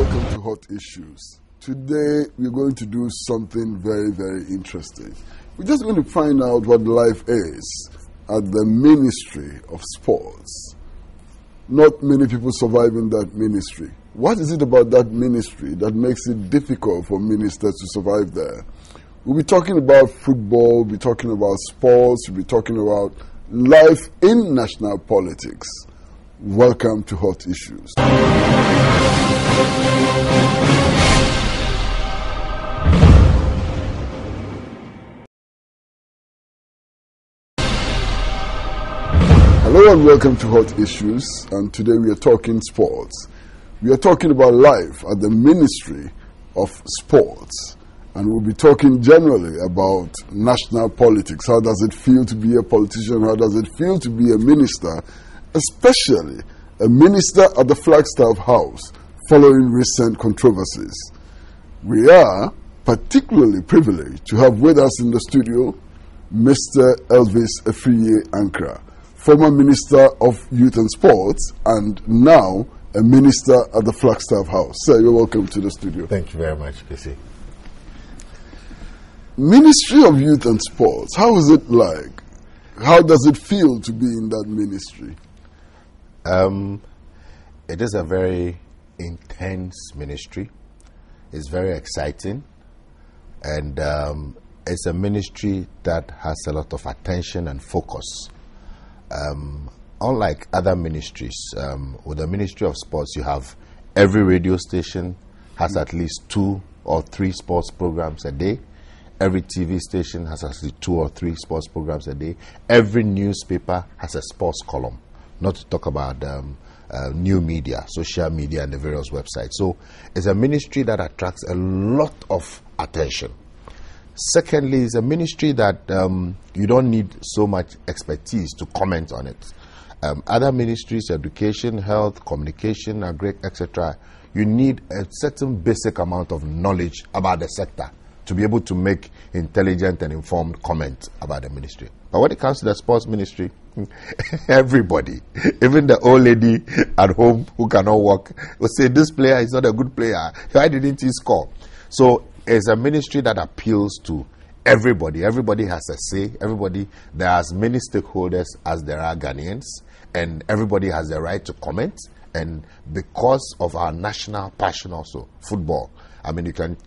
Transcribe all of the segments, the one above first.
welcome to Hot Issues. Today we're going to do something very, very interesting. We're just going to find out what life is at the Ministry of Sports. Not many people survive in that ministry. What is it about that ministry that makes it difficult for ministers to survive there? We'll be talking about football, we'll be talking about sports, we'll be talking about life in national politics. Welcome to Hot Issues. Hello and welcome to Hot Issues, and today we are talking sports. We are talking about life at the Ministry of Sports, and we'll be talking generally about national politics. How does it feel to be a politician? How does it feel to be a minister, especially a minister at the Flagstaff House following recent controversies? We are particularly privileged to have with us in the studio Mr. Afriyie Ankrah, former Minister of Youth and Sports and now a minister at the Flagstaff House. Sir, you're welcome to the studio. Thank you very much, Casey. Ministry of Youth and Sports, how is it like? How does it feel to be in that ministry? It is a very intense ministry. It's very exciting. And it's a ministry that has a lot of attention and focus. Unlike other ministries, with the Ministry of Sports, you have every radio station has at least 2 or 3 sports programs a day. Every TV station has at least 2 or 3 sports programs a day. Every newspaper has a sports column, not to talk about new media, social media, and the various websites. So it's a ministry that attracts a lot of attention. Secondly, it's a ministry that you don't need so much expertise to comment on it. Other ministries, education, health, communication, agri, etc., you need a certain basic amount of knowledge about the sector to be able to make intelligent and informed comments about the ministry. But when it comes to the sports ministry, everybody, even the old lady at home who cannot walk, will say, this player is not a good player. Why didn't he score? So it's a ministry that appeals to everybody. Everybody has a say. Everybody, there are as many stakeholders as there are Ghanaians, and everybody has the right to comment. And because of our national passion also, football, I mean, you can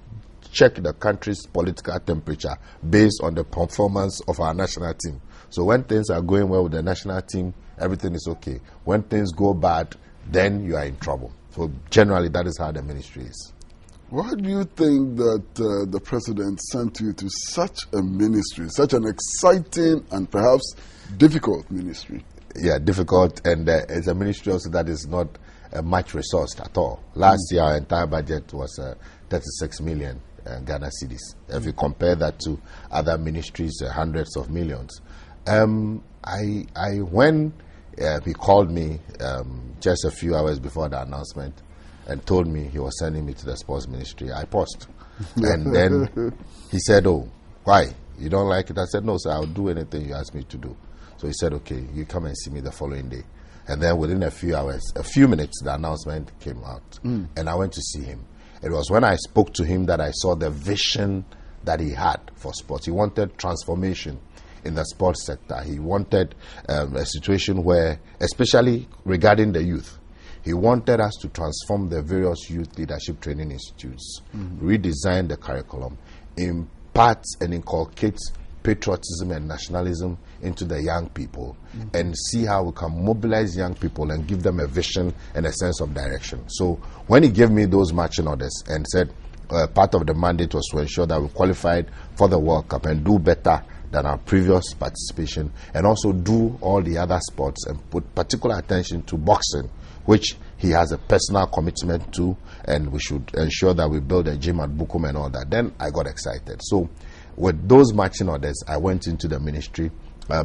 check the country's political temperature based on the performance of our national team. So when things are going well with the national team, everything is okay. When things go bad, then you are in trouble. So generally, that is how the ministry is. Why do you think that the president sent you to such a ministry, such an exciting and perhaps difficult ministry? Yeah, difficult, and it's a ministry also that is not much resourced at all. Last year, our entire budget was 36 million Ghana cedis. If you compare that to other ministries, hundreds of millions. When he called me just a few hours before the announcement and told me he was sending me to the sports ministry, I paused. And then he said, oh, why? You don't like it? I said, no, sir, I'll do anything you ask me to do. So he said, okay, you come and see me the following day. And then within a few minutes, the announcement came out. And I went to see him. It was when I spoke to him that I saw the vision that he had for sports. He wanted transformation in the sports sector. He wanted a situation where, especially regarding the youth, he wanted us to transform the various youth leadership training institutes, redesign the curriculum, impart and inculcate patriotism and nationalism into the young people, and see how we can mobilize young people and give them a vision and a sense of direction. So when he gave me those marching orders and said part of the mandate was to ensure that we qualified for the World Cup and do better than our previous participation, and also do all the other sports and put particular attention to boxing, which he has a personal commitment to, and we should ensure that we build a gym at Bukum and all that. Then I got excited. So with those marching orders, I went into the ministry.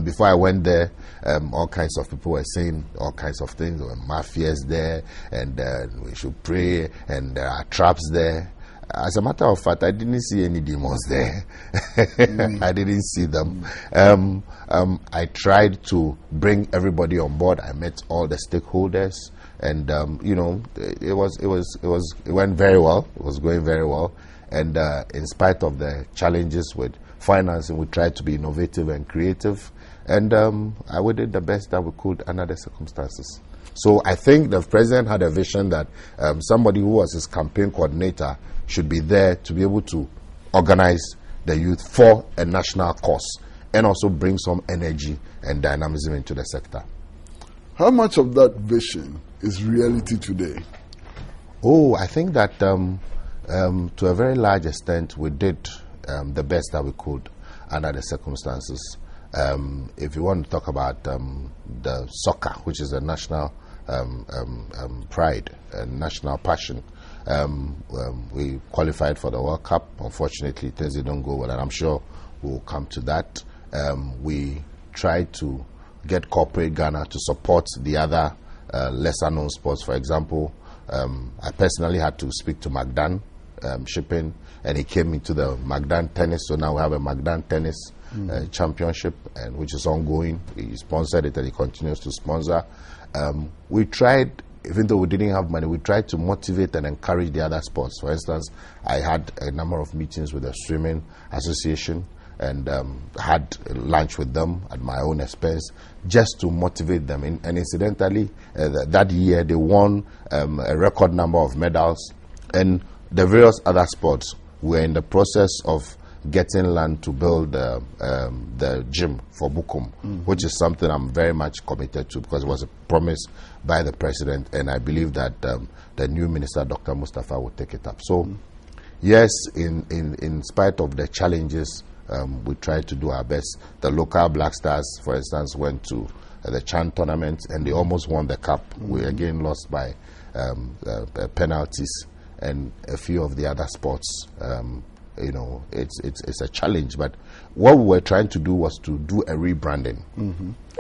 Before I went there, all kinds of people were saying all kinds of things. There were mafias there, and we should pray, and there are traps there. As a matter of fact, I didn't see any demons there. I didn't see them. I tried to bring everybody on board. I met all the stakeholders. And you know, it went very well. It was going very well. And in spite of the challenges with financing, we tried to be innovative and creative. And we did the best that we could under the circumstances. So I think the president had a vision that somebody who was his campaign coordinator should be there to be able to organize the youth for a national cause and also bring some energy and dynamism into the sector. How much of that vision is reality today? Oh, I think that to a very large extent we did the best that we could under the circumstances. If you want to talk about the soccer, which is a national pride and national passion, we qualified for the World Cup. Unfortunately, things didn't go well, and I'm sure we'll come to that. We tried to get corporate Ghana to support the other lesser known sports. For example, I personally had to speak to Magdan Shipping, and he came into the Magdan tennis. So now we have a Magdan tennis championship, and which is ongoing. He sponsored it and he continues to sponsor. We tried, even though we didn't have money, we tried to motivate and encourage the other sports. For instance, I had a number of meetings with the swimming association and had lunch with them at my own expense just to motivate them. And incidentally, that year they won a record number of medals, and the various other sports were in the process of getting land to build the gym for Bukum, which is something I'm very much committed to because it was a promise by the president, and I believe that the new minister, Dr. Mustafa, will take it up. So, yes, in spite of the challenges, we tried to do our best. The local Black Stars, for instance, went to the Chan tournament and they almost won the cup. We again lost by penalties, and a few of the other sports. You know, it's a challenge, but what we were trying to do was to do a rebranding,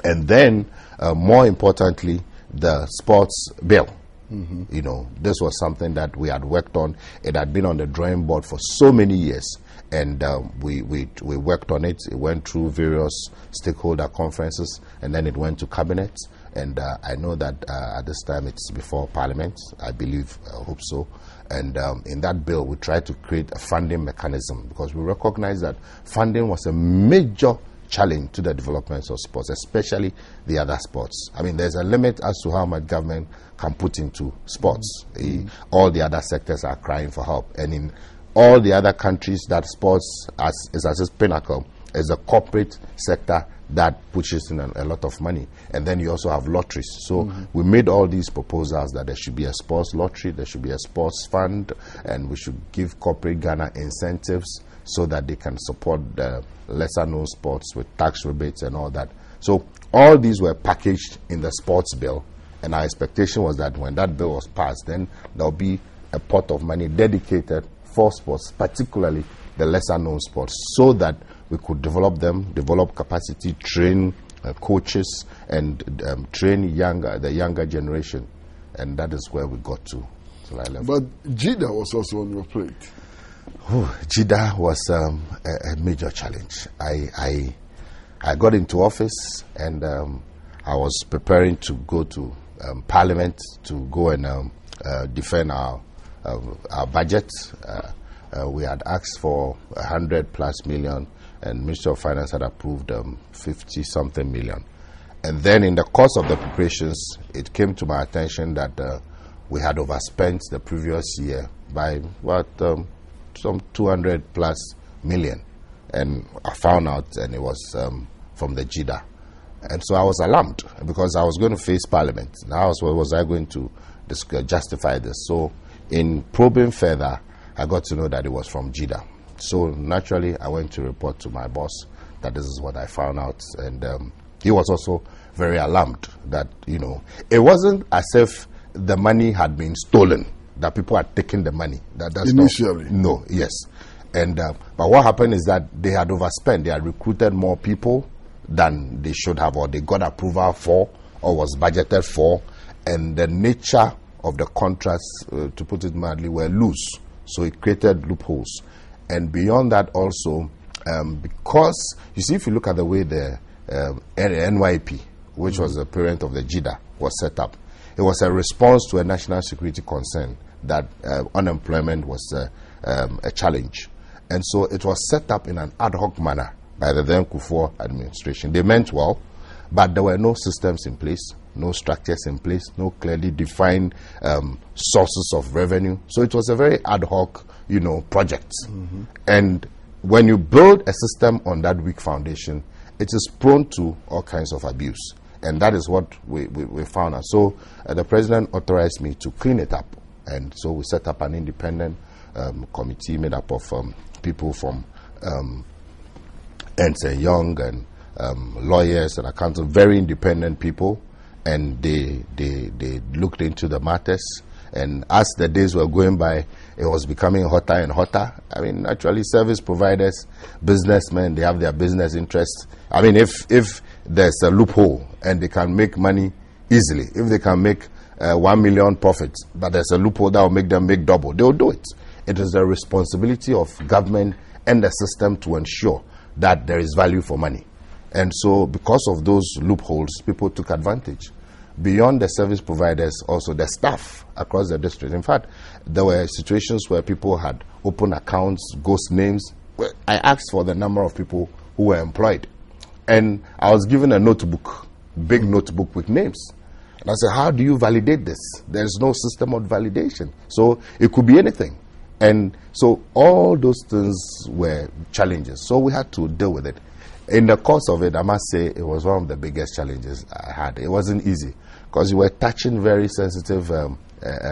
and then more importantly, the sports bill. You know, this was something that we had worked on. It had been on the drawing board for so many years, and we worked on it. It went through various stakeholder conferences, and then it went to cabinet. And I know that at this time it's before Parliament, I believe, I hope so. And in that bill, we tried to create a funding mechanism because we recognize that funding was a major challenge to the development of sports, especially the other sports. I mean, there's a limit as to how much government can put into sports. All the other sectors are crying for help. And in all the other countries, that sports is as its pinnacle, is a corporate sector that pushes in a lot of money. And then you also have lotteries. So we made all these proposals that there should be a sports lottery, there should be a sports fund, and we should give corporate Ghana incentives so that they can support the lesser known sports with tax rebates and all that. So all these were packaged in the sports bill, and our expectation was that when that bill was passed, then there'll be a pot of money dedicated for sports, particularly the lesser known sports, so that we could develop them, develop capacity, train coaches, and train the younger generation. And that is where we got to. But GYEEDA was also on your plate. GYEEDA was a major challenge. I got into office, and I was preparing to go to Parliament to go and defend our budget. We had asked for 100+ million, and Ministry of Finance had approved 50-something million. And then in the course of the preparations, it came to my attention that we had overspent the previous year by some 200+ million. And I found out, and it was from the GYEEDA. And so I was alarmed because I was going to face Parliament. How was I going to justify this? So in probing further, I got to know that it was from GYEEDA. So naturally, I went to report to my boss that this is what I found out. And he was also very alarmed that, you know, it wasn't as if the money had been stolen, that people had taken the money. That's initially? No, yes. And but what happened is that they had overspent. They had recruited more people than they should have, or they got approval for, or was budgeted for. And the nature of the contracts, to put it mildly, were loose. So it created loopholes. And beyond that also, because, you see, if you look at the way the NYP, which was the parent of the GYEEDA, was set up, it was a response to a national security concern that unemployment was a challenge. And so it was set up in an ad hoc manner by the then Kufuor administration. They meant well, but there were no systems in place, no structures in place, no clearly defined sources of revenue. So it was a very ad hoc, project. And when you build a system on that weak foundation, it is prone to all kinds of abuse. And that is what we found out. So the president authorized me to clean it up. And so we set up an independent committee made up of people from Ernst & Young and lawyers and accountants, very independent people. And they looked into the matters. And as the days were going by, it was becoming hotter and hotter. I mean, actually, service providers, businessmen, they have their business interests. I mean, if there's a loophole and they can make money easily, if they can make 1 million profits, but there's a loophole that will make them make double, they will do it. It is the responsibility of government and the system to ensure that there is value for money. And so because of those loopholes, people took advantage. Beyond the service providers, also the staff across the district. In fact, there were situations where people had open accounts, ghost names. I asked for the number of people who were employed. And I was given a notebook, big notebook with names. And I said, how do you validate this? There's no system of validation. So it could be anything. And so all those things were challenges. So we had to deal with it. In the course of it, I must say it was one of the biggest challenges I had. It wasn't easy because you were touching very sensitive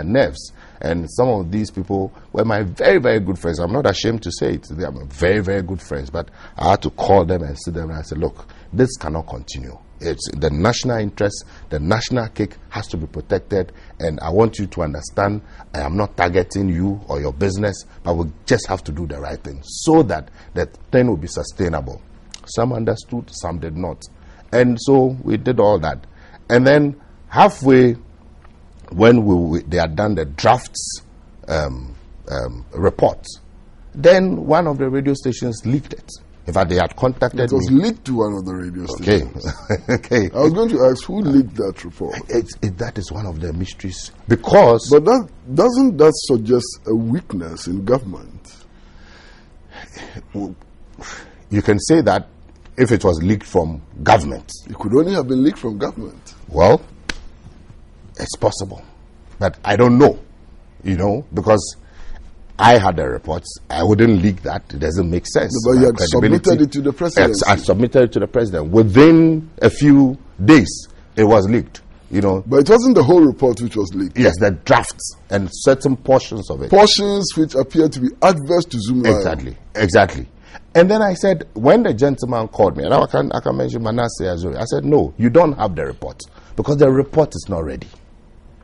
nerves. And some of these people were my very, very good friends. I'm not ashamed to say it. They are my very, very good friends. But I had to call them and see them and I said, look, this cannot continue. It's the national interest, the national cake has to be protected. And I want you to understand I am not targeting you or your business, but we just have to do the right thing so that the thing will be sustainable. Some understood, some did not. And so we did all that. And then halfway, when they had done the drafts report, then one of the radio stations leaked it. In fact, they had contacted me. It was leaked to one of the radio stations. Okay. I was going to ask, who leaked that report? That is one of the mysteries. Because... But doesn't that suggest a weakness in government? You can say that if it was leaked from government. It could only have been leaked from government. Well, it's possible. But I don't know, because I had the reports. I wouldn't leak that. It doesn't make sense. No, but you had submitted it to the president. Yes, I submitted it to the president. Within a few days, it was leaked. But it wasn't the whole report which was leaked. Yes, the drafts and certain portions of it. Portions which appear to be adverse to Zoomlion. Exactly. And then I said, when the gentleman called me, and I can mention Manasseh as well, I said, no, you don't have the report because the report is not ready.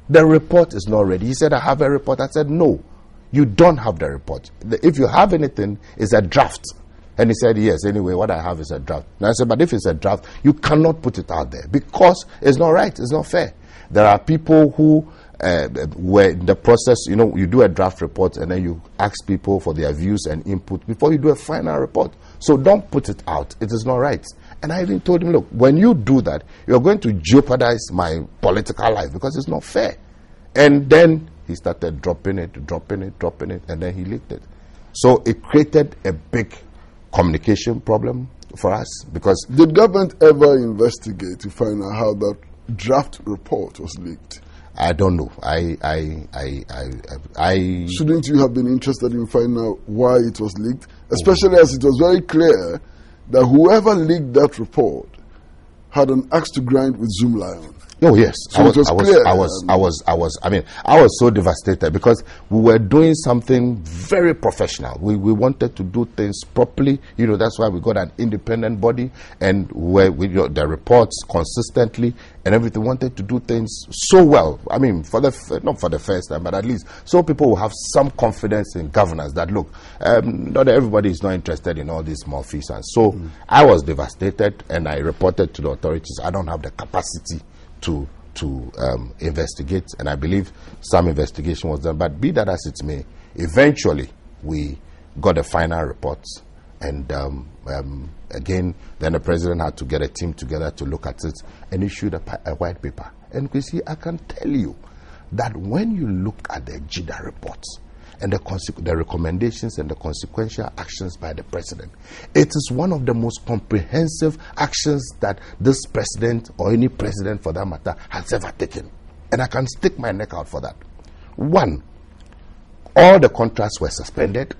The report is not ready. He said, I have a report. I said, no, you don't have the report. If you have anything, it's a draft. And he said, yes, anyway, what I have is a draft. And I said, but if it's a draft, you cannot put it out there because it's not right. It's not fair. There are people who were in the process, you do a draft report and then you ask people for their views and input before you do a final report. So don't put it out. It is not right. And I even told him, look, when you do that, you're going to jeopardize my political life because it's not fair. And then he started dropping it, and then he leaked it. So it created a big communication problem for us because... Did government ever investigate to find out how that draft report was leaked? I don't know. Shouldn't you have been interested in finding out why it was leaked? Especially as it was very clear that whoever leaked that report had an axe to grind with Zoomlion. Oh yes, so I was so devastated because we were doing something very professional. We wanted to do things properly. That's why we got an independent body and we the reports consistently and everything. Wanted to do things so well. I mean, not for the first time, but at least so people will have some confidence in governance. That look, not everybody is not interested in all these small fees, and so I was devastated and I reported to the authorities. I don't have the capacity to investigate, and I believe some investigation was done, but be that as it may, eventually we got a final report, and again then the president had to get a team together to look at it and issued a white paper, And you see, I can tell you that when you look at the GYEEDA reports and the recommendations and the consequential actions by the president, it is one of the most comprehensive actions that this president, or any president for that matter, has ever taken. And I can stick my neck out for that. One, all the contracts were suspended.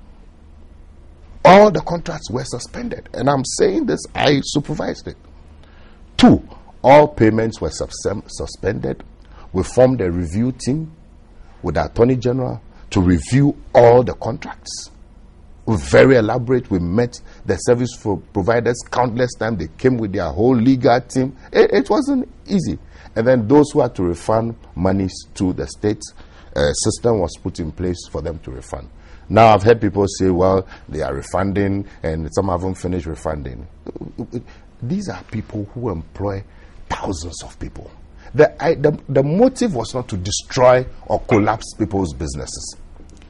All the contracts were suspended. And I'm saying this, I supervised it. Two, all payments were suspended. We formed a review team with the Attorney General to review all the contracts. We're very elaborate. We met the service providers countless times. They came with their whole legal team. It wasn't easy. And then those who had to refund monies to the states, system was put in place for them to refund. Now I've heard people say, well, they are refunding and some haven't finished refunding. These are people who employ thousands of people. The motive was not to destroy or collapse people's businesses.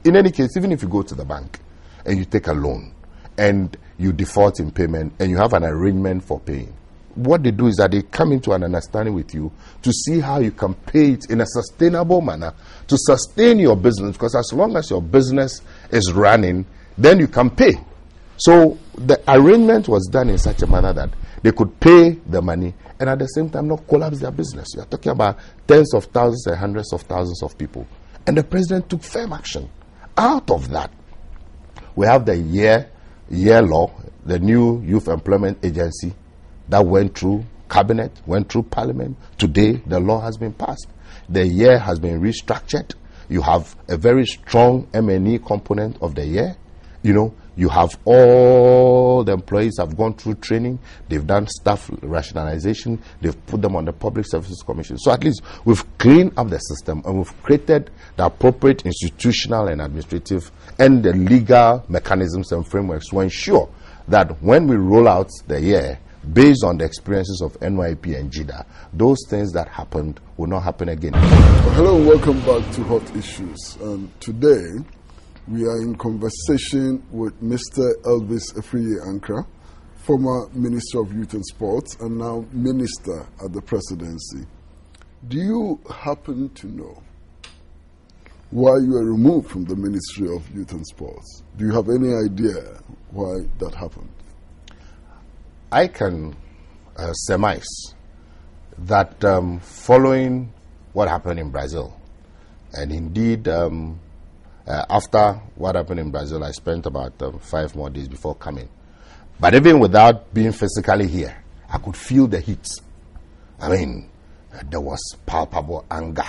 In any case, even if you go to the bank and you take a loan and you default in payment and you have an arrangement for paying, what they do is that they come into an understanding with you to see how you can pay it in a sustainable manner to sustain your business, because as long as your business is running, then you can pay. So the arrangement was done in such a manner that they could pay the money and at the same time not collapse their business. You are talking about tens of thousands and hundreds of thousands of people. And the president took firm action. Out of that, we have the year law, the new Youth Employment Agency that went through cabinet, went through parliament. Today, the law has been passed. The year has been restructured. You have a very strong M&E component of the year. You know, you have all the employees have gone through training. They've done staff rationalization. They've put them on the Public Services Commission. So at least we've cleaned up the system and we've created the appropriate institutional and administrative and the legal mechanisms and frameworks to ensure that when we roll out the year, based on the experiences of NYP and GYEEDA, those things that happened will not happen again. Well, hello and welcome back to Hot Issues. And today, we are in conversation with Mr. Elvis Afriyie Ankrah, former Minister of Youth and Sports and now Minister at the Presidency. Do you happen to know why you were removed from the Ministry of Youth and Sports? Do you have any idea why that happened? I can surmise that following what happened in Brazil, and indeed after what happened in Brazil, I spent about 5 more days before coming. But even without being physically here, I could feel the heat. I mean, there was palpable anger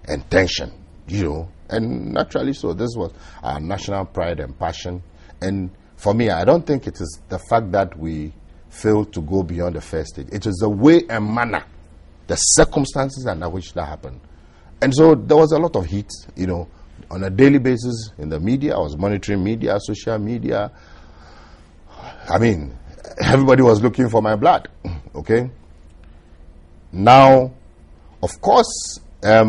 and tension, you know, and naturally so. This was our national pride and passion. And for me, I don't think it is the fact that we failed to go beyond the first stage. It was the way and manner, the circumstances under which that happened. And so there was a lot of heat, you know, on a daily basis in the media. I was monitoring media, social media. I mean, everybody was looking for my blood, okay? Now, of course, there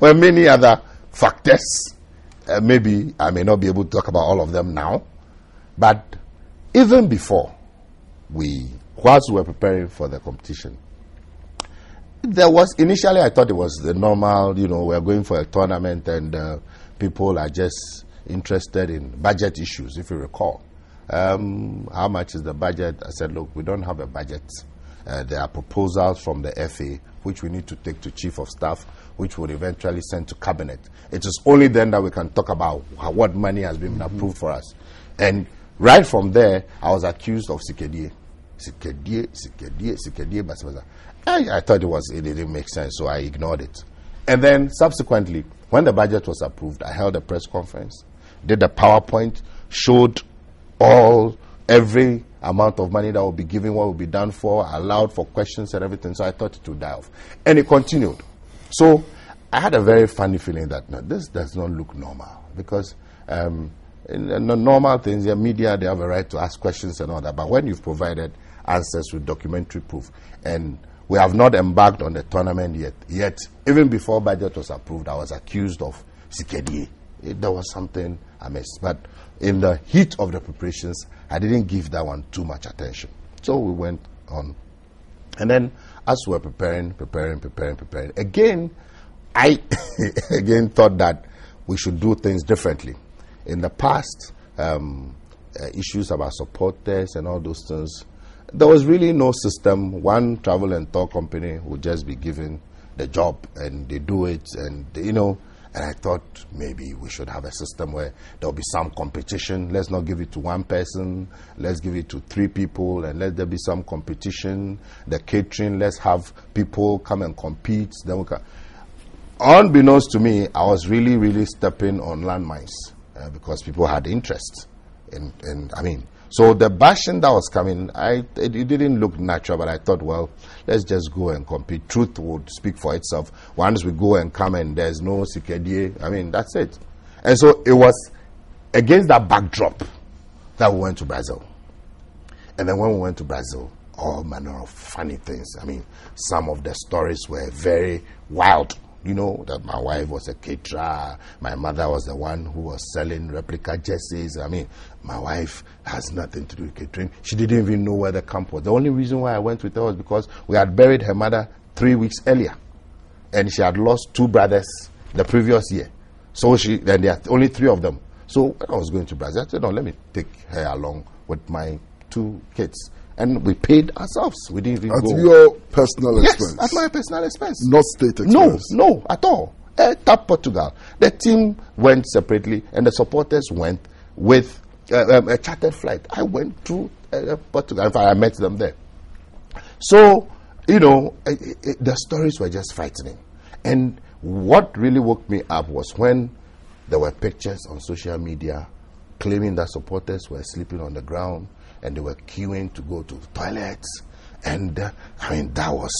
were many other factors. Maybe I may not be able to talk about all of them now. But even before, whilst we were preparing for the competition, there was, initially I thought it was the normal, you know, we're going for a tournament and people are just interested in budget issues, if you recall. How much is the budget? I said, look, we don't have a budget. There are proposals from the FA, which we need to take to Chief of Staff, which would eventually send to Cabinet. It is only then that we can talk about what money has been approved for us. And right from there, I was accused of Sikedie. I thought it didn't make sense, so I ignored it. And then subsequently, when the budget was approved, I held a press conference, did a PowerPoint, showed every amount of money that will be given, what will be done for, allowed for questions and everything. So I thought it would die off. And it continued. So I had a very funny feeling that no, this does not look normal, because in the normal things, the media, they have a right to ask questions and all that. But when you've provided answers with documentary proof, and we have not embarked on the tournament yet even before budget was approved, I was accused of Sikedie. There was something amiss. But in the heat of the preparations, I didn't give that one too much attention. So we went on. And then as we were preparing, again, I again thought that we should do things differently. In the past, issues about supporters and all those things, there was really no system. One travel and tour company would just be given the job and they do it, and you know. And I thought maybe we should have a system where there'll be some competition. Let's not give it to one person. Let's give it to 3 people, and let there be some competition. The catering, let's have people come and compete. Then we can. Unbeknownst to me, I was really stepping on landmines because people had interest. And I mean, so the bashing that was coming, it didn't look natural, but I thought, well, let's just go and compete. Truth would speak for itself. Once we go and come and there's no Sikedie, I mean, that's it. And so it was against that backdrop that we went to Brazil. And then when we went to Brazil, all manner of funny things. I mean, some of the stories were very wild. You know, that my wife was a caterer, my mother was the one who was selling replica jerseys. I mean, my wife has nothing to do with catering. She didn't even know where the camp was. The only reason why I went with her was because we had buried her mother 3 weeks earlier. And she had lost 2 brothers the previous year. So then there are only 3 of them. So when I was going to Brazil, I said, no, let me take her along with my 2 kids. And we paid ourselves. We didn't even go. At your personal expense? Yes, at my personal expense. Not state expense? No, at all. Tap Portugal. The team went separately, and the supporters went with a chartered flight. I went to Portugal. In fact, I met them there. So, you know, the stories were just frightening. And what really woke me up was when there were pictures on social media claiming that supporters were sleeping on the ground, and they were queuing to go to toilets. And I mean, that was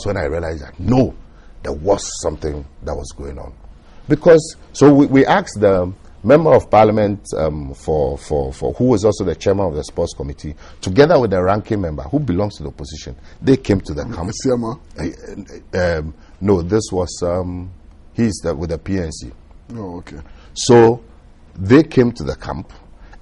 when I realized that no, there was something that was going on. Because, so we asked the member of parliament for who was also the chairman of the sports committee, together with the ranking member who belongs to the opposition. They came to the camp. No, this was, he's with the PNC. Oh, okay. So they came to the camp,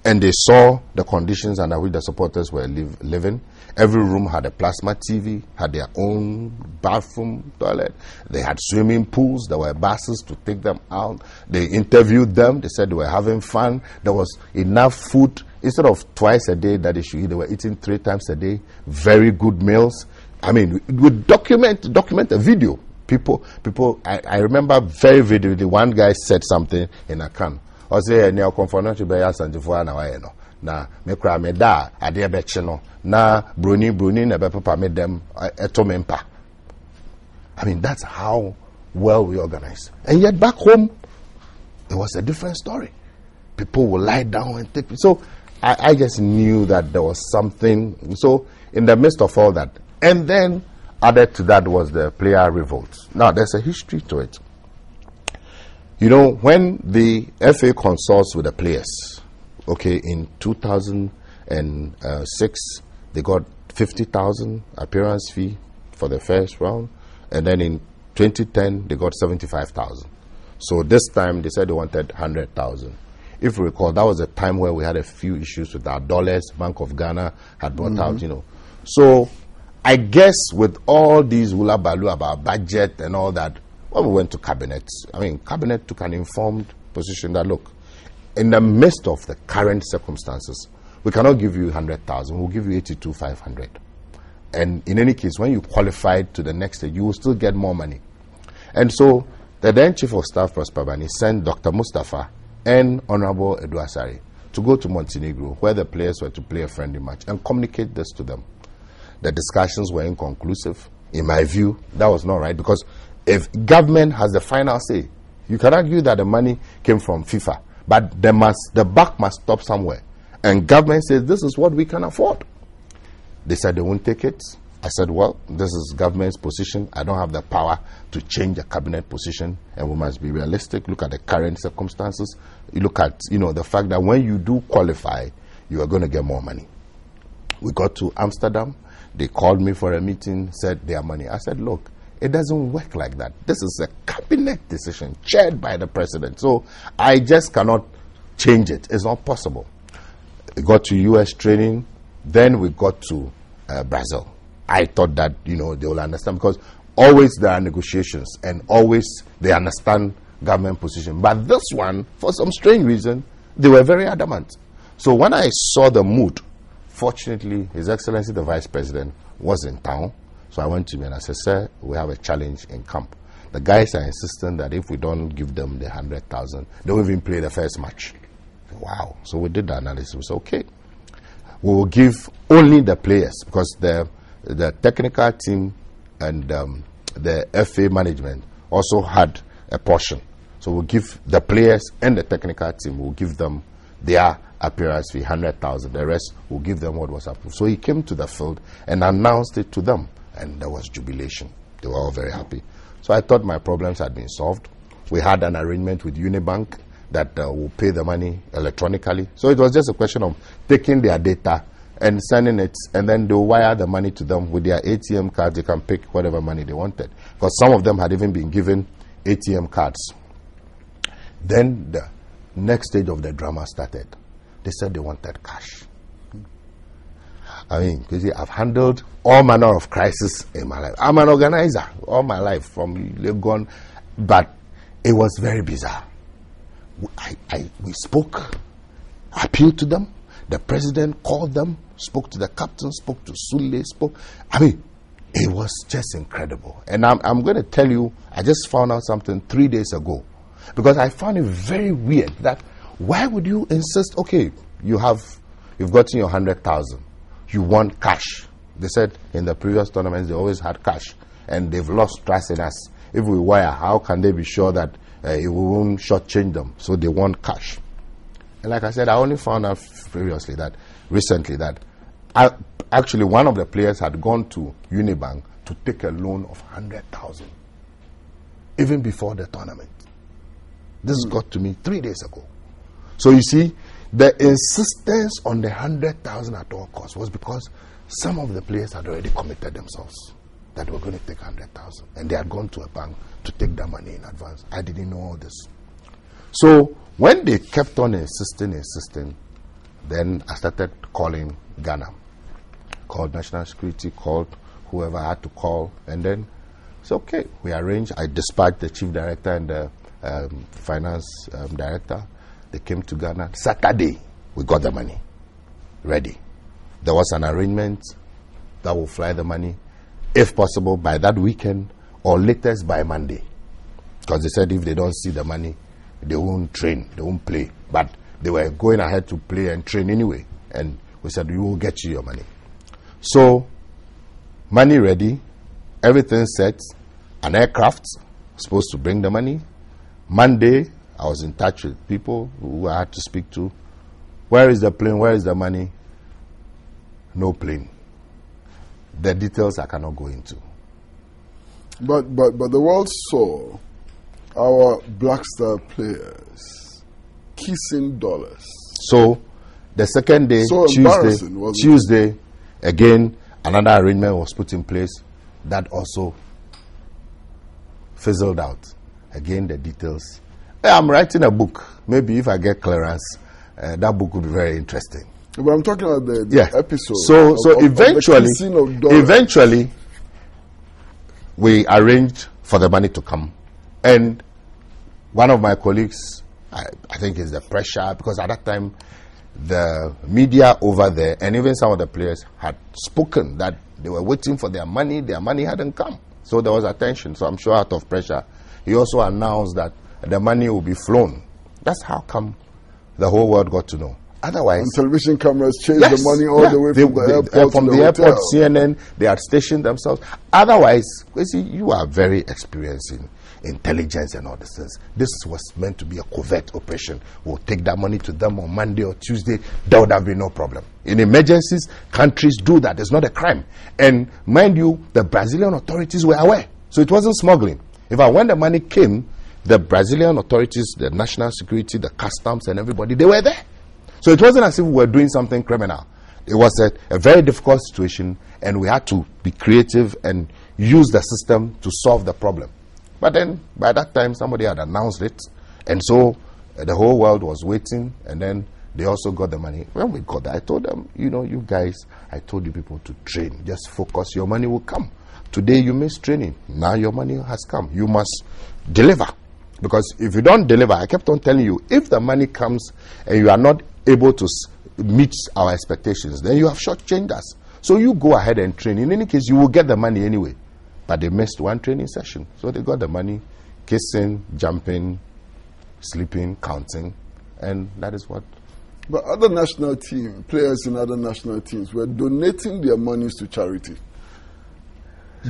and they saw the conditions under which the supporters were living. Every room had a plasma TV, had their own bathroom, toilet. They had swimming pools. There were buses to take them out. They interviewed them. They said they were having fun. There was enough food. Instead of twice a day that they should eat, they were eating 3 times a day. Very good meals. I mean, we document a video. People. I remember very vividly. One guy said something in a can. I say ne okonfo to be asantifo na waye no na me kra me da ade beche no na broni na be papa me dem eto me mpa. I mean, that's how well we organized. And yet back home it was a different story. People will lie down and take. So I just knew that there was something. So in the midst of all that, and then added to that was the player revolt. Now there's a history to it. You know, when the FA consults with the players, okay, in 2006, they got 50,000 appearance fee for the first round, and then in 2010, they got 75,000. So this time, they said they wanted 100,000. If you recall, that was a time where we had a few issues with our dollars. Bank of Ghana had brought out, you know. So I guess with all these hula baloo about budget and all that, when we went to cabinet, I mean, cabinet took an informed position that, look, in the midst of the current circumstances, we cannot give you 100,000. We'll give you 82,500. And in any case, when you qualified to the next stage, you will still get more money. And so the then Chief of Staff, Prosper Bani, sent Dr. Mustafa and Honorable Edu Asari to go to Montenegro, where the players were to play a friendly match, and communicate this to them. The discussions were inconclusive. In my view, that was not right, because if government has the final say, you can argue that the money came from FIFA, but the buck must stop somewhere. And government says, this is what we can afford. They said they won't take it. I said, well, this is government's position. I don't have the power to change the cabinet position, and we must be realistic. Look at the current circumstances. You look at, you know, the fact that when you do qualify, you are going to get more money. We got to Amsterdam. They called me for a meeting, said their money. I said, look, it doesn't work like that. This is a cabinet decision chaired by the president. So I just cannot change it. It's not possible. We got to US training. Then we got to Brazil. I thought that, they will understand, because always there are negotiations and always they understand government position. But this one, for some strange reason, they were very adamant. So when I saw the mood, fortunately, His Excellency the Vice President was in town. So I went to him and I said, sir, we have a challenge in camp. The guys are insisting that if we don't give them the 100,000, they won't even play the first match. Wow. So we did the analysis. We said, okay, we will give only the players, because the technical team and the FA management also had a portion. So we'll give the players and the technical team, we'll give them their appearance fee, 100,000. The rest will give them what was approved. So he came to the field and announced it to them, and there was jubilation. They were all very happy. So I thought my problems had been solved. We had an arrangement with Unibank that will pay the money electronically. So it was just a question of taking their data and sending it, and then they'll wire the money to them with their ATM cards. They can pick whatever money they wanted, because some of them had even been given ATM cards. Then the next stage of the drama started. They said they wanted cash. I mean, you see, I've handled all manner of crises in my life. I'm an organizer all my life from Legon, but it was very bizarre. We spoke, appealed to them. The president called them, spoke to the captain, spoke to Sule, spoke. I mean, it was just incredible. And I'm going to tell you, I just found out something 3 days ago, because I found it very weird that why would you insist, okay, you've gotten your 100,000, you want cash. They said in the previous tournaments they always had cash, and they've lost trust in us. If we wire, how can they be sure that it won't shortchange them? So they want cash. And like I said, I only found out recently that actually one of the players had gone to Unibank to take a loan of 100,000 even before the tournament. This got to me 3 days ago. So you see, the insistence on the 100,000 at all costs was because some of the players had already committed themselves that they were going to take 100,000, and they had gone to a bank to take their money in advance. I didn't know all this. So when they kept on insisting, then I started calling Ghana, called National Security, called whoever I had to call, and then it's okay. We arranged. I dispatched the chief director and the finance director. They came to Ghana. Saturday, we got the money ready. There was an arrangement that will fly the money, if possible, by that weekend, or latest by Monday. Because they said if they don't see the money, they won't train, they won't play. But they were going ahead to play and train anyway. And we said, we will get you your money. So, money ready, everything set, an aircraft supposed to bring the money. Monday, I was in touch with people who I had to speak to. Where is the plane? Where is the money? No plane. The details I cannot go into. But the world saw our Black Star players kissing dollars. So the second day, so Tuesday, again, another arrangement was put in place that also fizzled out. Again, the details. I'm writing a book. Maybe if I get clearance, that book will be very interesting. But I'm talking about the episode. So eventually, we arranged for the money to come. And one of my colleagues, I think it's the pressure, because at that time, the media over there, and even some of the players had spoken that they were waiting for their money hadn't come. So there was attention. So I'm sure out of pressure, he also announced that the money will be flown. That's how come the whole world got to know. Otherwise, and television cameras chased the money all the way from the airport from to the airport, hotel. CNN, they had stationed themselves. Otherwise, you see, you are very experienced in intelligence and all these things. This was meant to be a covert operation. We'll take that money to them on Monday or Tuesday. There would have been no problem. In emergencies, countries do that. It's not a crime. And mind you, the Brazilian authorities were aware. So it wasn't smuggling. When the money came, the Brazilian authorities, the national security, the customs and everybody, they were there. So it wasn't as if we were doing something criminal. It was a very difficult situation, and we had to be creative and use the system to solve the problem. But then, by that time, somebody had announced it, and so the whole world was waiting, and then they also got the money. When we got that, I told them, you guys, I told you people to train. Just focus. Your money will come. Today you missed training. Now your money has come. You must deliver. Because if you don't deliver, I kept on telling you, if the money comes and you are not able to meet our expectations, then you have shortchanged us. So you go ahead and train. In any case, you will get the money anyway. But they missed one training session. So they got the money, kissing, jumping, sleeping, counting. And that is what. But other national team, players in other national teams were donating their monies to charity.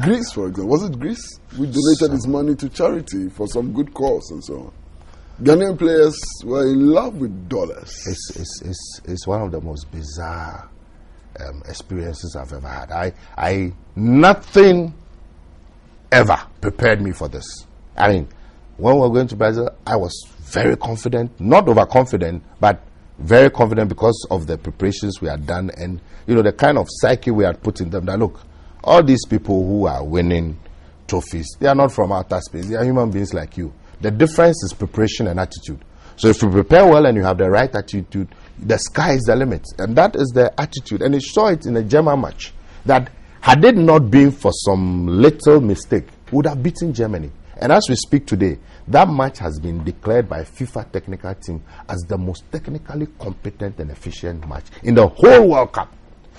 Greece, for example. Was it Greece? We donated his money to charity for some good cause and so on. Ghanaian players were in love with dollars. It's one of the most bizarre experiences I've ever had. Nothing ever prepared me for this. I mean, when we were going to Brazil, I was very confident, not overconfident, but very confident because of the preparations we had done and, the kind of psyche we had put in them. That look, all these people who are winning trophies, they are not from outer space. They are human beings like you. The difference is preparation and attitude. So if you prepare well and you have the right attitude, the sky is the limit. And that is the attitude. And they saw it in the German match. That had it not been for some little mistake, we would have beaten Germany. And as we speak today, that match has been declared by FIFA technical team as the most technically competent and efficient match in the whole World Cup.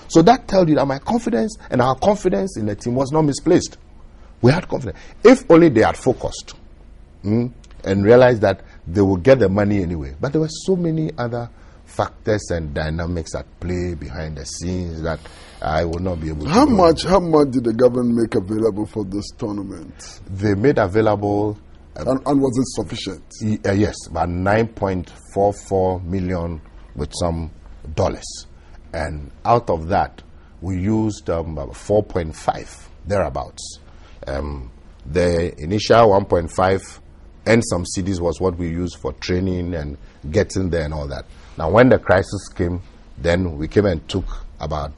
So that tells you that my confidence and our confidence in the team was not misplaced. We had confidence. If only they had focused and realized that they would get the money anyway. But there were so many other factors and dynamics at play behind the scenes that I will not be able to. How much did the government make available for this tournament? They made available. And was it sufficient? Yes, about 9.44 million with some dollars. And out of that, we used about 4.5, thereabouts. The initial 1.5 and some CDs was what we used for training and getting there and all that. Now, when the crisis came, then we came and took about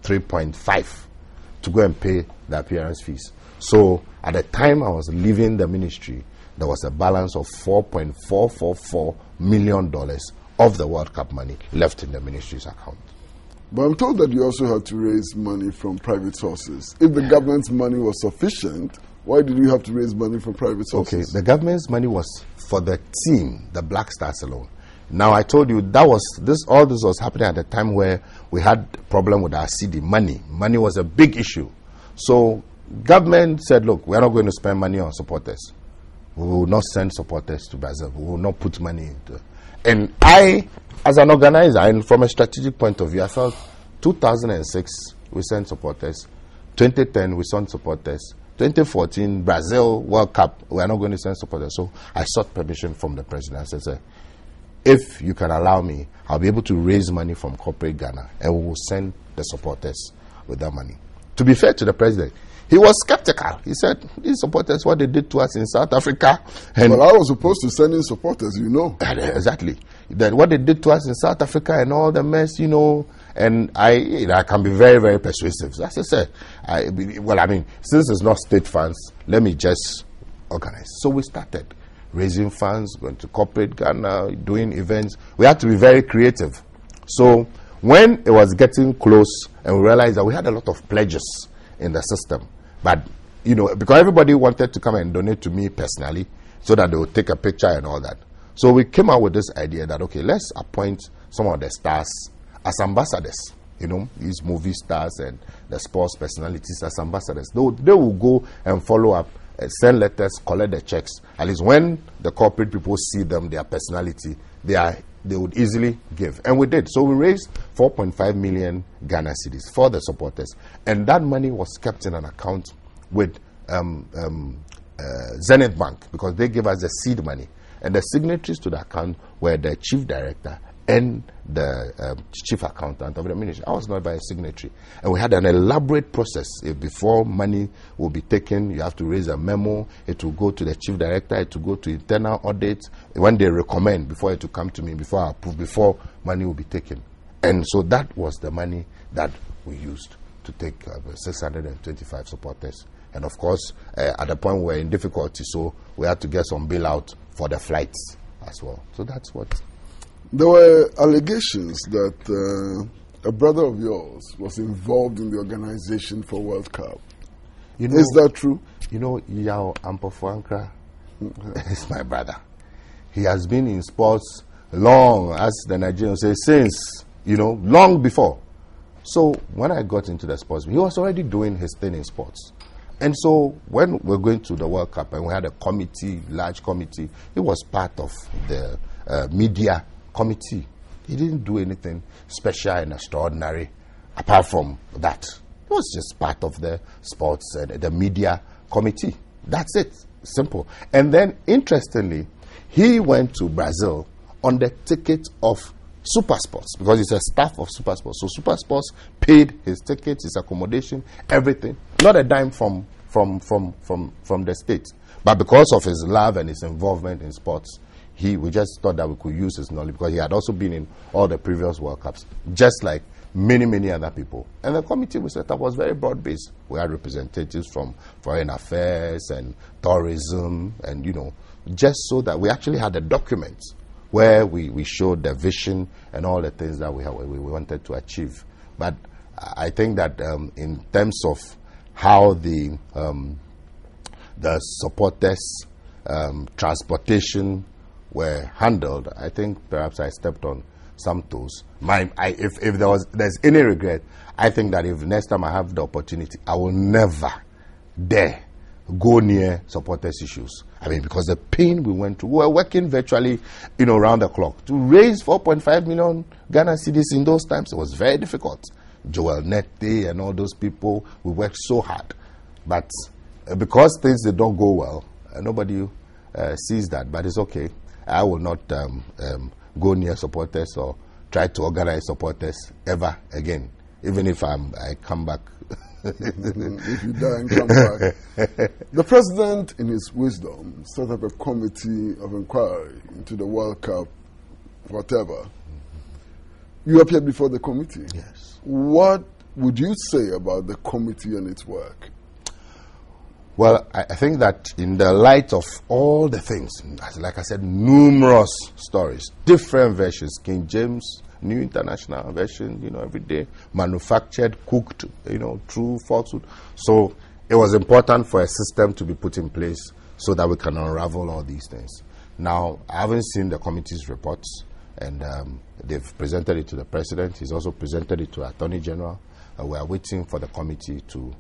3.5 to go and pay the appearance fees. So, at the time I was leaving the ministry, there was a balance of $4.444 million of the World Cup money left in the ministry's account. But I'm told that you also had to raise money from private sources. If the government's money was sufficient, why did you have to raise money from private sources? Okay, the government's money was for the team, the Black Stars alone. Now, I told you that was all this was happening at the time where we had a problem with our CD. Money was a big issue. So government said, look, we are not going to spend money on supporters. We will not send supporters to Brazil. We will not put money into it. And I, as an organizer, and from a strategic point of view, I felt 2006, we sent supporters. 2010, we sent supporters. 2014, Brazil World Cup, we are not going to send supporters. So I sought permission from the president. I said, if you can allow me, I'll be able to raise money from corporate Ghana, and we will send the supporters with that money. To be fair to the president, he was skeptical. He said, these supporters, what they did to us in South Africa. And well, I was opposed to sending supporters, Exactly. That what they did to us in South Africa and all the mess, and I can be very, very persuasive. As I said, since it's not state funds, let me just organize. So we started raising funds, going to corporate Ghana, doing events. We had to be very creative. So when it was getting close and we realized that we had a lot of pledges in the system, but because everybody wanted to come and donate to me personally so that they would take a picture and all that. So we came out with this idea that, okay, let's appoint some of the stars as ambassadors, these movie stars and the sports personalities as ambassadors. They will go and follow up, send letters, collect the checks. At least when the corporate people see them, their personality, they would easily give. And we did. So we raised 4.5 million Ghana cedis for the supporters. And that money was kept in an account with Zenith Bank, because they gave us the seed money. And the signatories to the account were the chief director and the chief accountant of the ministry. I was not by a signatory. And we had an elaborate process. Before money will be taken, you have to raise a memo. It will go to the chief director. It will go to internal audit. When they recommend, before it will come to me, before I approve, before money will be taken. And so that was the money that we used to take 625 supporters. And of course, at the point we were in difficulty, so we had to get some bailout for the flights as well. So that's what. There were allegations that a brother of yours was involved in the organization for World Cup. You know, is that true? You know, Afriyie Ankrah is my brother. He has been in sports long, as the Nigerians say, since, long before. So when I got into the sports, he was already doing his thing in sports. And so when we're going to the World Cup and we had a committee, large committee, he was part of the media committee. He didn't do anything special and extraordinary apart from that. He was just part of the sports and the media committee. That's it. Simple. And then, interestingly, he went to Brazil on the ticket of Supersports because he's a staff of Supersports. So Supersports paid his tickets, his accommodation, everything. Not a dime from the state. But because of his love and his involvement in sports, we just thought that we could use his knowledge because he had also been in all the previous World Cups, just like many other people. And the committee we set up was very broad-based. We had representatives from foreign affairs and tourism and, just so that we actually had a document where we showed the vision and all the things that we wanted to achieve. But I think that in terms of how the supporters' transportation were handled, I think perhaps I stepped on some toes. If there's any regret, I think that if next time I have the opportunity, I will never dare go near supporters' issues. I mean, because the pain we went through, we were working virtually, round the clock. To raise 4.5 million Ghana cedis in those times, it was very difficult. Joel Nete and all those people, we worked so hard. But because things did not go well, nobody sees that. But it's okay. I will not go near supporters or try to organize supporters ever again, even if I come back. If you die and come back. The president, in his wisdom, set up a committee of inquiry into the World Cup, whatever. You appeared before the committee. Yes. What would you say about the committee and its work? Well, I think that in the light of all the things, like I said, numerous stories, different versions, King James, New International Version, every day, manufactured, cooked, through falsehood. So it was important for a system to be put in place so that we can unravel all these things. Now, I haven't seen the committee's reports, and they've presented it to the president. He's also presented it to the Attorney General. We are waiting for the committee to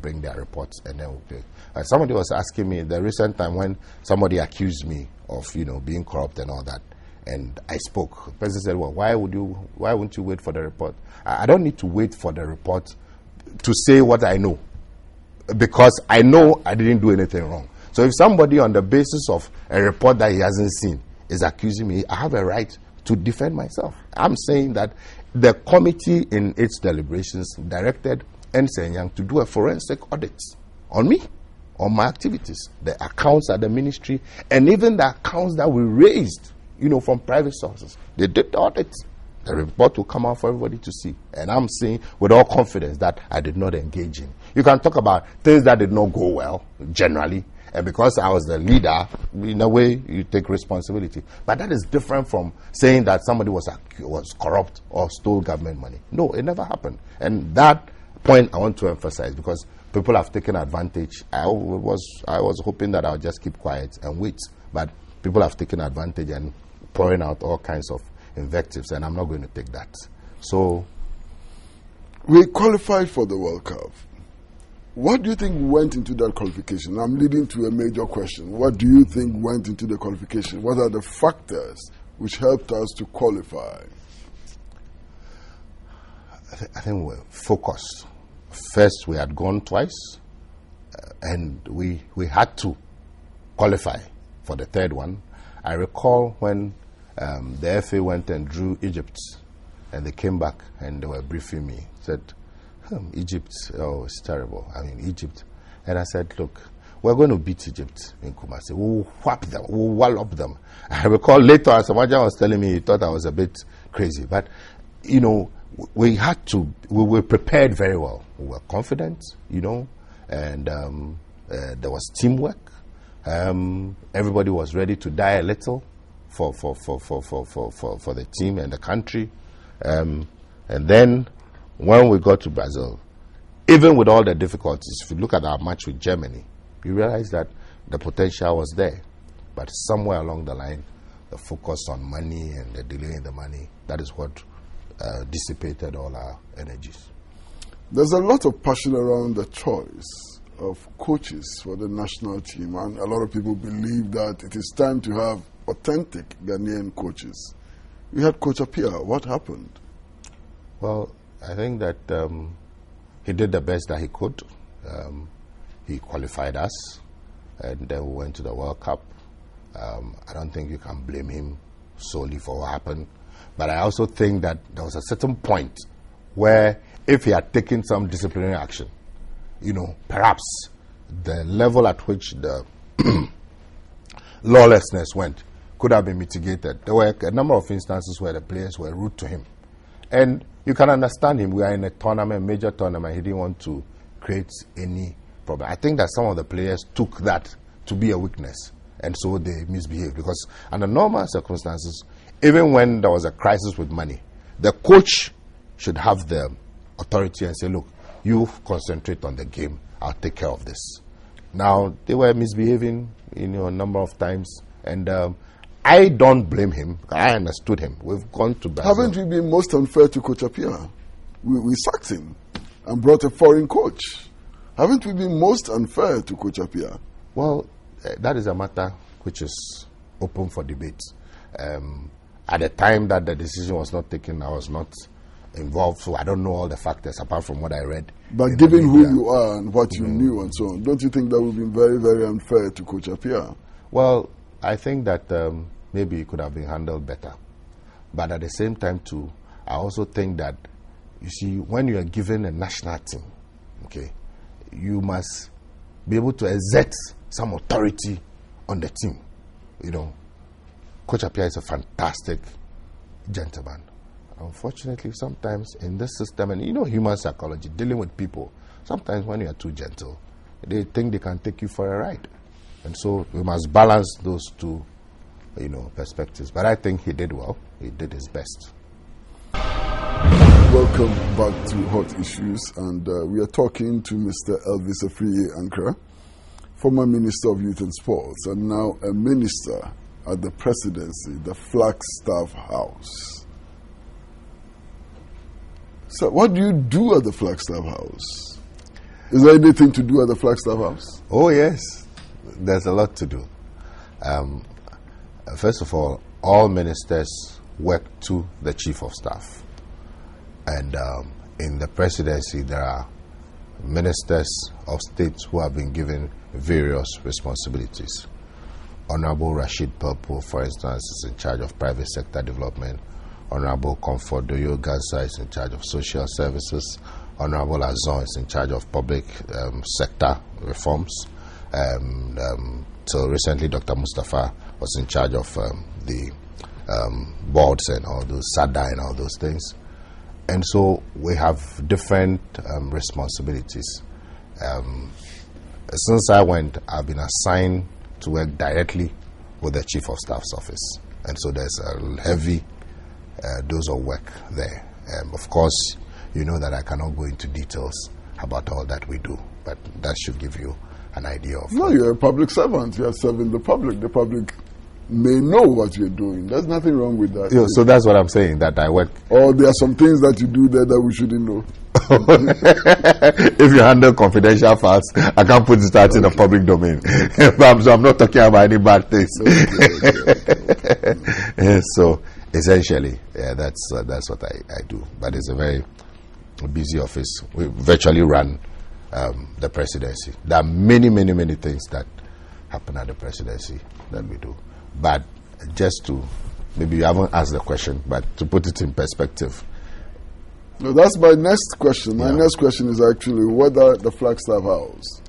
bring their reports, and then we'll pay. Somebody was asking me the recent time when somebody accused me of, being corrupt and all that. And I spoke. The president said, well, why wouldn't you wait for the report? I don't need to wait for the report to say what I know, because I know I didn't do anything wrong. So if somebody on the basis of a report that he hasn't seen is accusing me, I have a right to defend myself. I'm saying that the committee in its deliberations directed Ernst & Young to do a forensic audit on me, on my activities, the accounts at the ministry, and even the accounts that we raised from private sources. They did the audit. The report will come out for everybody to see. And I'm saying with all confidence that I did not engage in. You can talk about things that did not go well, generally. And because I was the leader, in a way, you take responsibility. But that is different from saying that somebody was corrupt or stole government money. No, it never happened. And that point I want to emphasize, because people have taken advantage. I was hoping that I would just keep quiet and wait. But people have taken advantage and pouring out all kinds of invectives, and I'm not going to take that. So, we qualified for the World Cup. What do you think went into that qualification? I'm leading to a major question. What do you think went into the qualification? What are the factors which helped us to qualify? I think we're focused. First, we had gone twice, and we had to qualify for the third one. I recall when the FA went and drew Egypt, and they came back and they were briefing me. Said, Egypt, oh, it's terrible. I mean, Egypt. And I said, look, we're going to beat Egypt in Kumasi. We'll whap them. We'll wallop them. I recall later, Samaja was telling me he thought I was a bit crazy. But, we were prepared very well. We were confident, and there was teamwork. Everybody was ready to die a little for the team and the country. And then when we got to Brazil, even with all the difficulties, if you look at our match with Germany, you realize that the potential was there. But somewhere along the line, the focus on money and the delay in the money, that is what dissipated all our energies. There's a lot of passion around the choice of coaches for the national team, and a lot of people believe that it is time to have authentic Ghanaian coaches. We had Coach Appiah. What happened? Well, I think that he did the best that he could. He qualified us, and then we went to the World Cup. I don't think you can blame him solely for what happened. But I also think that there was a certain point where if he had taken some disciplinary action, you know, perhaps the level at which the lawlessness went could have been mitigated. There were a number of instances where the players were rude to him. And you can understand him. We are in a tournament, major tournament. He didn't want to create any problem. I think that some of the players took that to be a weakness, and so they misbehaved. Because under normal circumstances, even when there was a crisis with money, the coach should have the authority and say, look, you concentrate on the game, I'll take care of this. Now, they were misbehaving, you know, a number of times, and I don't blame him. I understood him. We've gone to Brazil. Haven't we been most unfair to Coach Appiah? We sacked him and brought a foreign coach. Haven't we been most unfair to Coach Appiah? Well, that is a matter which is open for debate. At the time that the decision was not taken, I was not involved, so I don't know all the factors apart from what I read. But given who you are and what you knew and so on, don't you think that would be very, very unfair to Coach Appiah? Well, I think that maybe it could have been handled better. But at the same time, too, I also think that, you see, when you are given a national team, okay, you must be able to exert some authority on the team. You know, Coach Appiah is a fantastic gentleman. Unfortunately, sometimes in this system, and you know human psychology, dealing with people, sometimes when you are too gentle, they think they can take you for a ride. And so we must balance those two, you know, perspectives. But I think he did well. He did his best. Welcome back to Hot Issues, and we are talking to Mr. Elvis Afriyie Ankrah, former Minister of Youth and Sports, and now a minister at the presidency, the Flagstaff House. So what do you do at the Flagstaff House? Is there anything to do at the Flagstaff House? Oh, yes. There's a lot to do. First of all ministers work to the Chief of Staff. And in the presidency, there are ministers of state who have been given various responsibilities. Honorable Rashid Pelpo, for instance, is in charge of private sector development. Honorable Comfort Doyo Gansa is in charge of social services. Honorable Azon is in charge of public sector reforms. So recently, Dr. Mustafa was in charge of the boards and all those, SADA and all those things. And so we have different responsibilities. Since I went, I've been assigned to work directly with the Chief of Staff's office. And so there's a heavy dose of work there. Of course, you know that I cannot go into details about all that we do, but that should give you an idea of... No, you're a public servant. You are serving the public. The public may know what you're doing. There's nothing wrong with that. Yeah, so that's what I'm saying, that I work... Or there are some things that you do there that we shouldn't know. If you handle confidential files, I can't put it out in the public domain. So I'm not talking about any bad things. Okay. So essentially, yeah, that's what I do. But it's a very busy office. We virtually run the presidency. There are many things that happen at the presidency that we do. But just to, maybe you haven't asked the question, but to put it in perspective. No, that's my next question. My next question is actually whether the Flagstaff House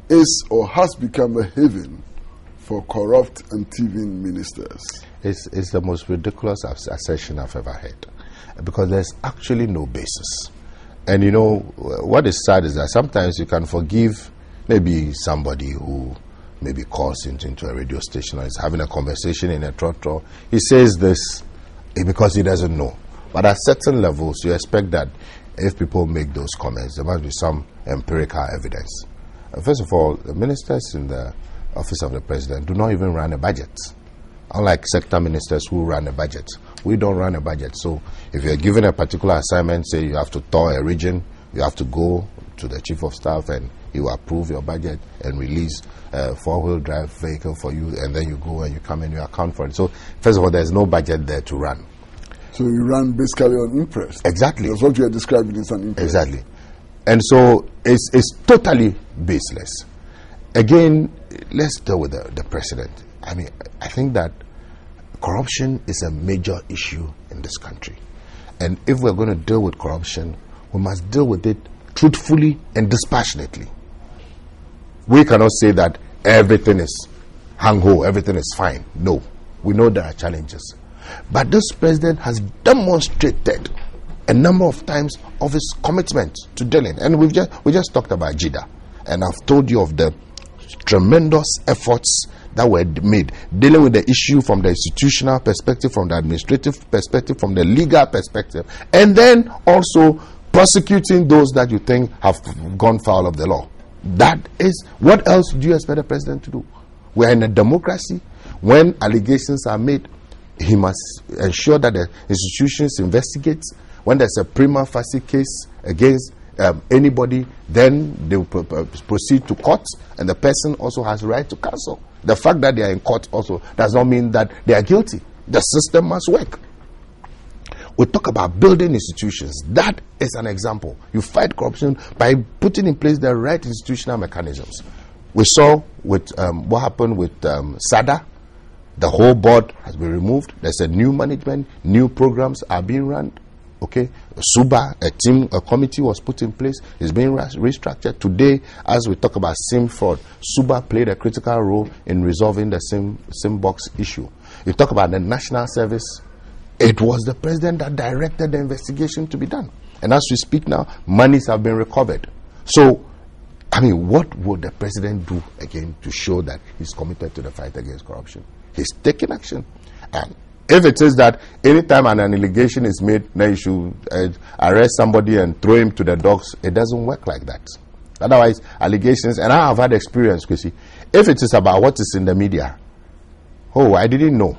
is or has become a haven for corrupt and thieving ministers. It's the most ridiculous assertion I've ever heard, because there's actually no basis. And you know, what is sad is that sometimes you can forgive maybe somebody who maybe calls into a radio station or is having a conversation in a trotro. He says this because he doesn't know. But at certain levels, you expect that if people make those comments, there must be some empirical evidence. First of all, the ministers in the office of the president do not even run a budget. Unlike sector ministers who run a budget, we don't run a budget. So if you're given a particular assignment, say you have to tour a region, you have to go to the chief of staff and he will approve your budget and release a four-wheel drive vehicle for you, and then you go and you come and you account for it. So first of all, there's no budget there to run. So you run basically on interest. Exactly. That's what you are describing is an interest. Exactly. And so it's totally baseless. Again, let's deal with the president. I mean, I think that corruption is a major issue in this country. And if we're going to deal with corruption, we must deal with it truthfully and dispassionately. We cannot say that everything is hang-ho, everything is fine. No, we know there are challenges. But this president has demonstrated a number of times of his commitment to dealing. And we just talked about GYEEDA. And I've told you of the tremendous efforts that were made dealing with the issue from the institutional perspective, from the administrative perspective, from the legal perspective, and then also prosecuting those that you think have gone foul of the law. That is, what else do you expect the president to do? We're in a democracy. When allegations are made, he must ensure that the institutions investigate. When there's a prima facie case against anybody, then they will proceed to court, and the person also has the right to counsel. The fact that they are in court also does not mean that they are guilty. The system must work. We talk about building institutions. That is an example. You fight corruption by putting in place the right institutional mechanisms. We saw with what happened with SADA. The whole board has been removed. There's a new management. New programs are being run. Okay, SUBA, a committee was put in place. It's being restructured. Today, as we talk about SIM fraud, SUBA played a critical role in resolving the SIM box issue. You talk about the national service. It was the president that directed the investigation to be done. And as we speak now, monies have been recovered. So, I mean, what would the president do again to show that he's committed to the fight against corruption? He's taking action. And if it is that anytime an allegation is made, then you should arrest somebody and throw him to the dogs, it doesn't work like that. Otherwise, allegations, and I have had experience, Chrissy, if it is about what is in the media, oh, I didn't know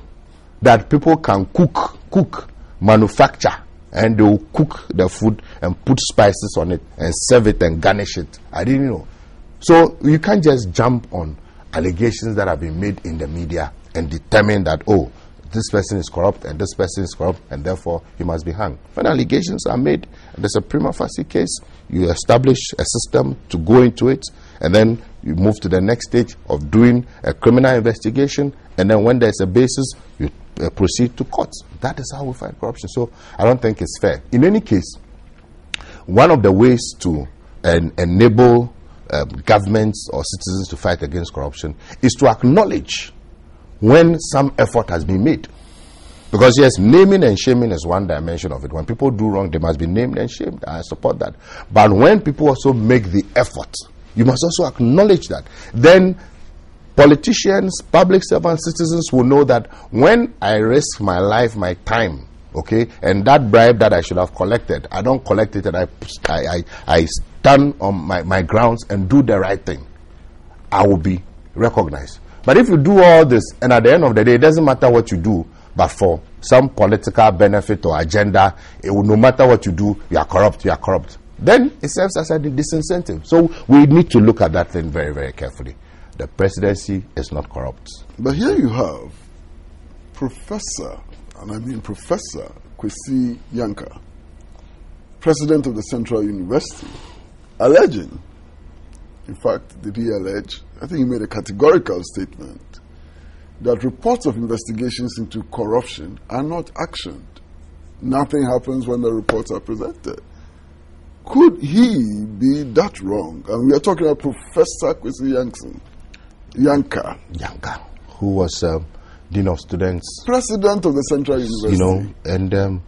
that people can cook, manufacture, and they will cook the food and put spices on it and serve it and garnish it. I didn't know. So you can't just jump on allegations that have been made in the media and determine that, oh, this person is corrupt and this person is corrupt and therefore he must be hanged. When allegations are made and there's a prima facie case, you establish a system to go into it, and then you move to the next stage of doing a criminal investigation, and then when there's a basis, you proceed to court. That is how we fight corruption. So I don't think it's fair. In any case, one of the ways to enable governments or citizens to fight against corruption is to acknowledge when some effort has been made. Because yes, naming and shaming is one dimension of it. When people do wrong, they must be named and shamed. I support that. But when people also make the effort, you must also acknowledge that. Then politicians, public servants, citizens will know that when I risk my life, my time, okay, and that bribe that I should have collected, I don't collect it, and I stand on my grounds and do the right thing, I will be recognized. But if you do all this, and at the end of the day, it doesn't matter what you do, but for some political benefit or agenda, it will, no matter what you do, you are corrupt, then it serves as a disincentive. So we need to look at that thing very, very carefully. The presidency is not corrupt. But here you have Professor, and I mean Professor GYEEDA Ankrah, president of the Central University, alleging, in fact, did he allege? I think he made a categorical statement that reports of investigations into corruption are not actioned. Nothing happens when the reports are presented. Could he be that wrong? And we are talking about Professor GYEEDA Ankrah, who was Dean of Students, president of the Central University. You know, and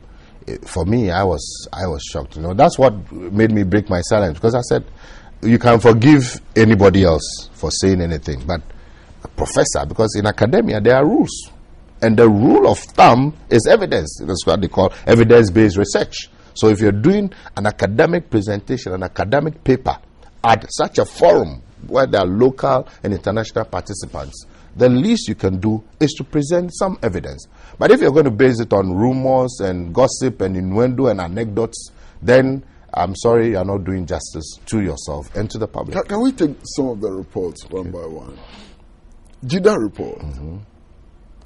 for me, I was shocked. You know, that's what made me break my silence, because I said, you can forgive anybody else for saying anything, but professor, because in academia there are rules. And the rule of thumb is evidence. That's what they call evidence-based research. So if you're doing an academic presentation, an academic paper at such a forum where there are local and international participants, the least you can do is to present some evidence. But if you're going to base it on rumors and gossip and innuendo and anecdotes, then I'm sorry, you're not doing justice to yourself and to the public. Can we take some of the reports one by one? GYEEDA report.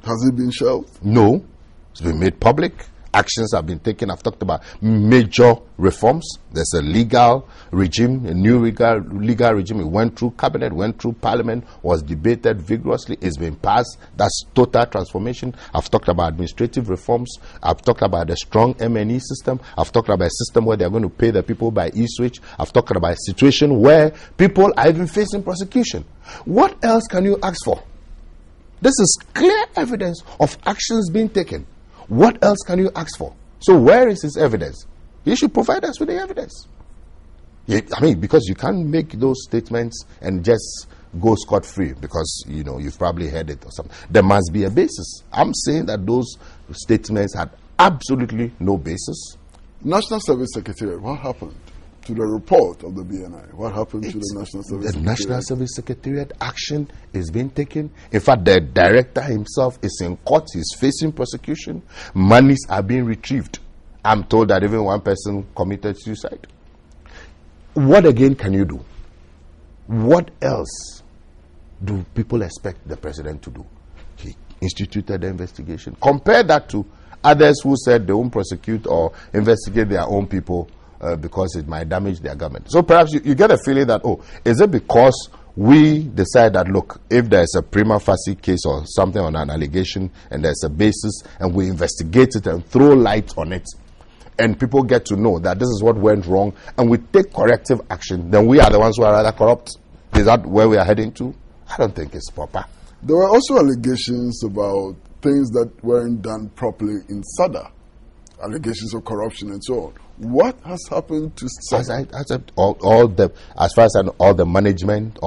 Has it been shelved? No. It's been made public. Actions have been taken. I've talked about major reforms. There's a legal regime, a new legal regime. It went through cabinet, went through parliament, was debated vigorously. It's been passed. That's total transformation. I've talked about administrative reforms. I've talked about a strong M&E system. I've talked about a system where they're going to pay the people by e-switch. I've talked about a situation where people are even facing prosecution. What else can you ask for? This is clear evidence of actions being taken. What else can you ask for? So where is his evidence? He should provide us with the evidence. I mean, because you can't make those statements and just go scot-free because, you know, you've probably heard it or something. There must be a basis. I'm saying that those statements had absolutely no basis. National Service Secretariat, what happened to the report of the BNI? What happened to the National Service Secretariat? The National Service Secretariat action is being taken. In fact, the director himself is in court. He's facing prosecution. Monies are being retrieved. I'm told that even one person committed suicide. What again can you do? What else do people expect the president to do? He instituted the investigation. Compare that to others who said they won't prosecute or investigate their own people because it might damage their government. So perhaps you get a feeling that, oh, is it because we decide that, look, if there's a prima facie case or something on an allegation and there's a basis and we investigate it and throw light on it and people get to know that this is what went wrong and we take corrective action, then we are the ones who are rather corrupt? Is that where we are heading to? I don't think it's proper. There were also allegations about things that weren't done properly in SADA. Allegations of corruption and so on. What has happened to SADA? As far as I know, all the management,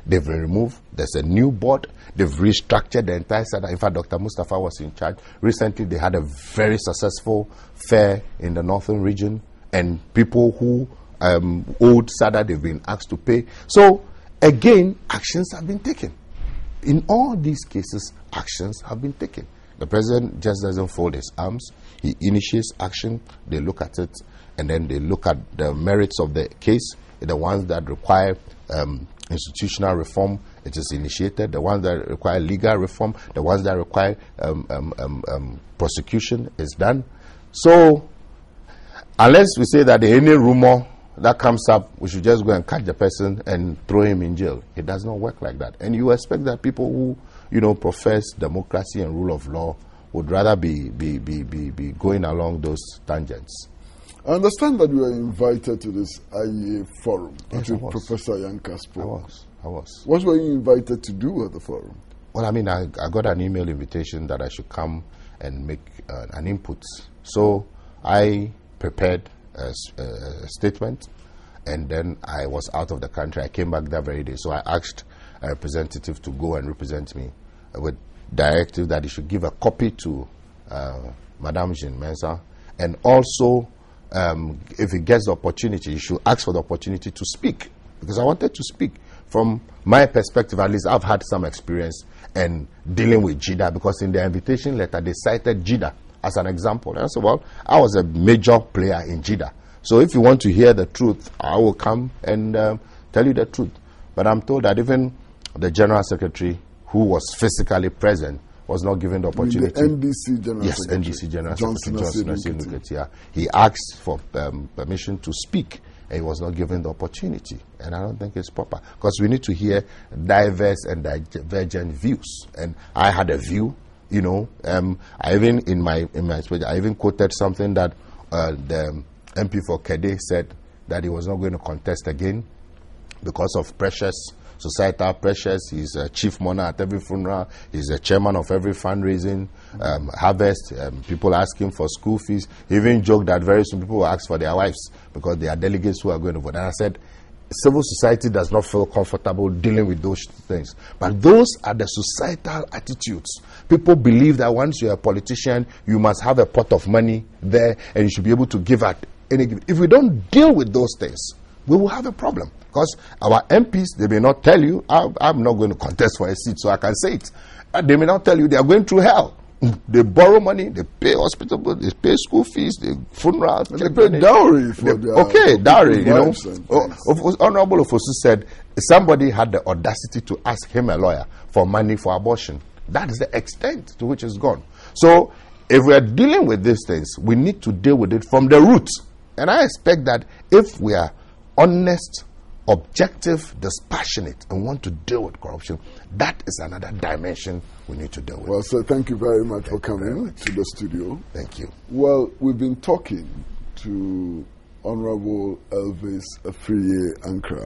they've been removed. There's a new board. They've restructured the entire SADA. In fact, Dr. Mustafa was in charge. Recently, they had a very successful fair in the northern region, and people who owed SADA, they've been asked to pay. So, again, actions have been taken. In all these cases, actions have been taken. The president just doesn't fold his arms. He initiates action, they look at it, and then they look at the merits of the case. The ones that require institutional reform, it is initiated. The ones that require legal reform, the ones that require prosecution is done. So, unless we say that any rumor that comes up, we should just go and catch the person and throw him in jail. It does not work like that. And you expect that people who, you know, profess democracy and rule of law would rather be going along those tangents. I understand that you were invited to this IEA forum. Yes, Professor Ankrah spoke. I was. What were you invited to do at the forum? Well, I mean, I got an email invitation that I should come and make an input. So I prepared a statement, and then I was out of the country. I came back that very day. So I asked a representative to go and represent me with directive that he should give a copy to Madame Jean Mensah, and also if he gets the opportunity, he should ask for the opportunity to speak, because I wanted to speak. From my perspective, at least, I've had some experience in dealing with GYEEDA, because in their invitation letter they cited GYEEDA as an example. And I said, well, I was a major player in GYEEDA, so if you want to hear the truth, I will come and tell you the truth. But I'm told that even the General Secretary, who was physically present, was not given the opportunity. The NDC General Secretary. Yes, NDC General Secretary Johnson Nuket. He asked for permission to speak, and he was not given the opportunity. And I don't think it's proper, because we need to hear diverse and divergent views. And I had a view, you know. I even in my speech, I even quoted something that the MP for Kede said, that he was not going to contest again because of pressures. Societal pressures. He's a chief mourner at every funeral. He's a chairman of every fundraising harvest. People asking for school fees. He even joked that very soon people will ask for their wives, because they are delegates who are going to vote. And I said, civil society does not feel comfortable dealing with those things. But those are the societal attitudes. People believe that once you're a politician, you must have a pot of money there and you should be able to give at any given. If we don't deal with those things, we will have a problem. Because our MPs, they may not tell you, I'm not going to contest for a seat, so I can say it. They may not tell you they are going through hell. They borrow money, they pay hospital bills, they pay school fees, they funerals, they pay dowry for their dowry, you know. Honorable Ofosu said somebody had the audacity to ask him, a lawyer, for money for abortion. That is the extent to which it's gone. So if we are dealing with these things, we need to deal with it from the root. And I expect that if we are honest, objective, dispassionate, and want to deal with corruption, that is another dimension we need to deal with. Well, sir, thank you very much for coming to the studio. Thank you. Well, we've been talking to Honorable Elvis Afriyie Ankrah.